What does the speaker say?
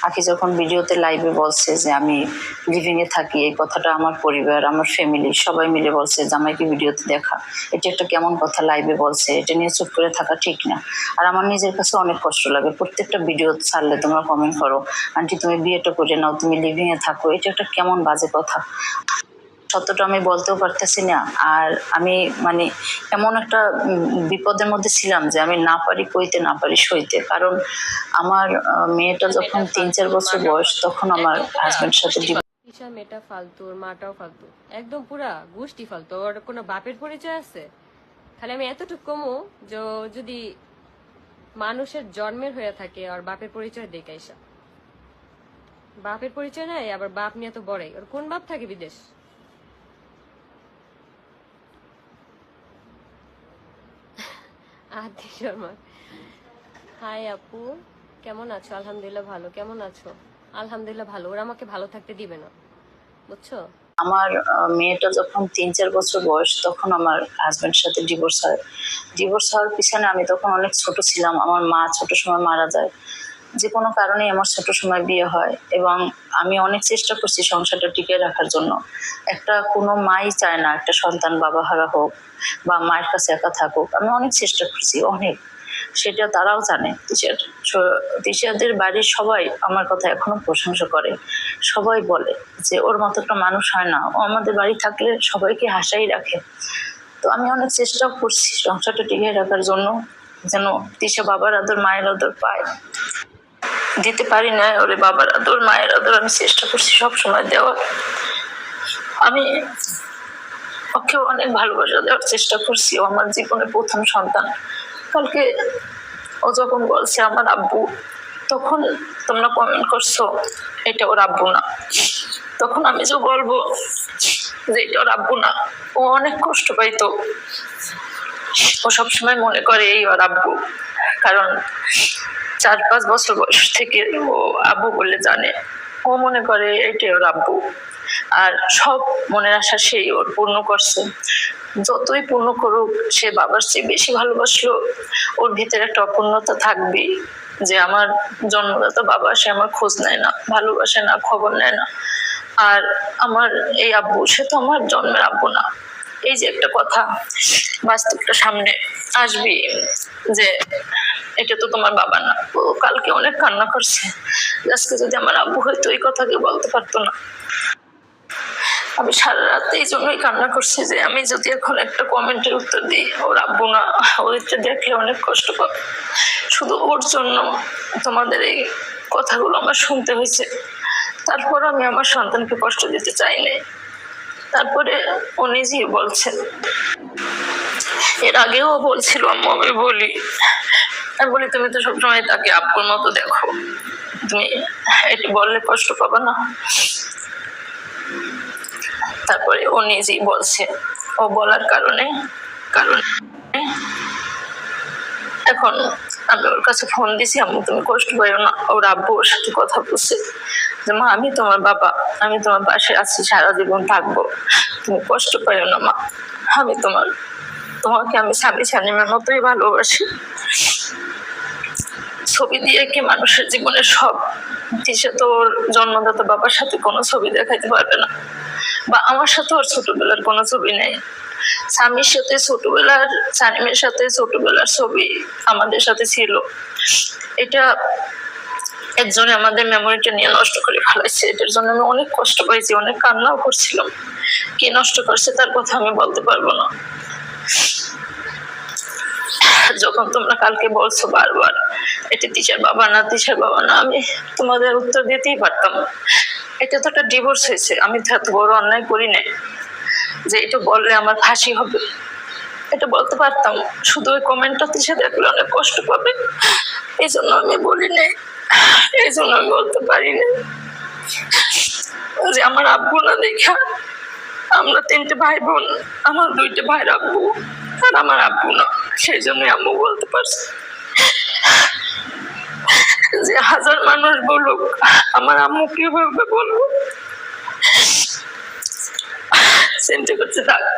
আখি যখন ভিডিওতে লাইভে বলছে যে আমি লিভিং এ থাকি, এই কথাটা আমার পরিবার, আমার ফ্যামিলি সবাই মিলে বলছে জামাইকে ভিডিওতে দেখা, এটা একটা কেমন কথা লাইভে বলছে, এটা নিয়ে চুপ করে থাকা ঠিক না। আর আমার নিজের কাছে অনেক কষ্ট লাগে, প্রত্যেকটা ভিডিও ছাড়লে তোমরা কমেন্ট করো আন্টি তুমি বিয়েটা করে নাও, তুমি লিভিং এ থাকো, এটা একটা কেমন বাজে কথা। সত্যটা আমি বলতেও পারতেছি না। আর আমি মানে এমন একটা বিপদের মধ্যে ছিলাম যে আমি না পারি কইতে, না পারি সইতে। কারণ আমার মেয়েটা যখন 3-4 বছর বয়স তখন আমার হাজবেন্ডের সাথে ঈশা মেয়েটা ফালতু, ওর মাটাও ফালতু, একদম পুরা গোষ্ঠী ফালতু। ওর কোনো বাপের পরিচয় আছে? খালি আমি এতটুকু কমু যে যদি মানুষের জন্মের হয়ে থাকে আর বাপের পরিচয় দেখে, ঈশা বাপের পরিচয় নাই, আবার বাপ নিয়ে তো বড়াই। ওর কোন বাপ থাকে বিদেশ? আদি শর্মা, হাই আপু, কেমন আছো? আলহামদুলিল্লাহ ভালো। কেমন আছো? আলহামদুলিল্লাহ ভালো। ওরা আমাকে ভালো থাকতে দিবে না, বুঝছো? আমার মেয়েটা যখন 3-4 বছর বয়স তখন আমার হাজবেন্ডের সাথে ডিভোর্স হয়। ডিভোর্স হওয়ার পিছনে আমি তখন অনেক ছোট ছিলাম, আমার মা ছোট সময় মারা যায়। যে কোনো কারণে আমার ছোট সময় বিয়ে হয় এবং আমি অনেক চেষ্টা করছি সংসারটা টিকিয়ে রাখার জন্য। একটা কোনো মাই চায় না একটা সন্তান বাবা হারা হোক বা মায়ের কাছে একা থাকুক। আমি অনেক চেষ্টা করছি, অনেক, সেটা তারাও জানে। তিশাদের বাড়ির সবাই আমার কথা এখনো প্রশংসা করে, সবাই বলে যে ওর মতো একটা মানুষ হয় না, ও আমাদের বাড়ি থাকলে সবাইকে হাসাই রাখে। তো আমি অনেক চেষ্টা করছি সংসারটা টিকিয়ে রাখার জন্য, যেন তিশা বাবার আদর মায়ের আদর পায়। দিতে পারি না ওরে বাবার আদর মায়ের আদর, আমি চেষ্টা করছি সবসময় দেওয়ার। আমি ওকে অনেক ভালোবাসা দেওয়ার চেষ্টা করছি, ও আমার জীবনের প্রথম সন্তান। কালকে ও যখন বলছে আমার আব্বু, তখন তোমরা কমেন্ট করছো এটা ওর আব্বু না, তখন আমি যে বলবো যে এটা ওর আব্বু না, ও অনেক কষ্ট পাইতো। ও সবসময় মনে করে এই ওর আব্বু, কারণ 4-5 বছর বয়স থেকে ও আব্বু বলে জানে। ও মনে করে এটাই ওর আব্বু, আর সব মনের আশা সেই ওর পূর্ণ করছে। যতই পূর্ণ করুক, সে বাবার চেয়ে বেশি ভালোবাসলো, ওর ভিতরে একটা অপূর্ণতা থাকবেই যে আমার জন্মদাতা বাবা, সে আমার খোঁজ নেয় না, ভালোবাসে না, খবর নেয় না। আর আমার এই আব্বু, সে তো আমার জন্মের আব্বু না। এই যে একটা কথা, বাস্তবটা সামনে আসবি যে এটা তো তোমার বাবা না। ও কালকে অনেক কান্না করছে, আজকে যদি আমার আব্বু হয়তো এই কথা কেউ বলতে পারতো না। আমি সারা রাত এই জন্যই কান্না করছি যে আমি যদি এখন একটা কমেন্টের উত্তর দিই ওর আব্বু না, ওইটা দেখলে অনেক কষ্ট পাবে। শুধু ওর জন্য তোমাদের এই কথাগুলো আমার শুনতে হয়েছে। তারপর আমি আমার সন্তানকে কষ্ট দিতে চাই নাই। তারপরে ও নিজেই বলছে, এর আগেও বলছিল আম্মু, আমি বলি তুমি তো সবসময় তাকে আব্বুর মতো দেখো, তুমি এটা বললে কষ্ট পাবা না? তারপরে ও নিজেই বলছে, ও বলার কারণে এখন আমি ওর কাছে ফোন দিছি, আম্মু তুমি কষ্ট পাইও না। ওর আব্বু ওর সাথে কথা বলছে যে মা আমি তোমার বাবা, আমি তোমার পাশে আছি, সারা জীবন থাকবো, তুমি কষ্ট পাইও না মা, আমি তোমাকে আমি স্বামী স্বামীর মতোই ভালোবাসি। ছবি দিয়ে কি মানুষের জীবনের সব দিশে তো ওর জন্মদাতা বাবার সাথে কোনো ছবি দেখাইতে পারবে না, বা আমার সাথে ওর ছোটবেলার কোনো ছবি নেই। স্বামীর সাথে ছোটবেলার, সানিমের সাথে ছোটবেলার ছবি আমাদের সাথে ছিল। এটা একজনে আমাদের মেমোরিটা নিয়ে নষ্ট করে ফেলাইছে। এটার জন্য আমি অনেক কষ্ট পাইছি, অনেক কান্নাও করছিলাম। কে নষ্ট করছে তার কথা আমি বলতে পারবো না। যখন তোমরা কালকে বলছো বারবার এটা তিশার বাবা না, তিশার বাবা না, আমি তোমাদের উত্তর দিতেই পারতাম এটা তো একটা ডিভোর্স হয়েছে, আমি তো এত বড় অন্যায় করি নাই যে এটা বললে আমার ফাঁসি হবে। এটা বলতে পারতাম, শুধু ওই কমেন্টটা তিশা দেখলে অনেক কষ্ট পাবে, এই জন্য আমি বলি নাই, এই জন্য আমি বলতে পারি না যে আমার আব্বু না দেখা। আমরা 3টে ভাই বোন, আমার 2টে ভাইয়ের আব্বু আর আমার আব্বু না, সেই জন্যই আম্মু বলতে পারছি যে হাজার মানুষ বলুক আমার আম্মু কিভাবে বলবো, চিন্তা করতে থাক।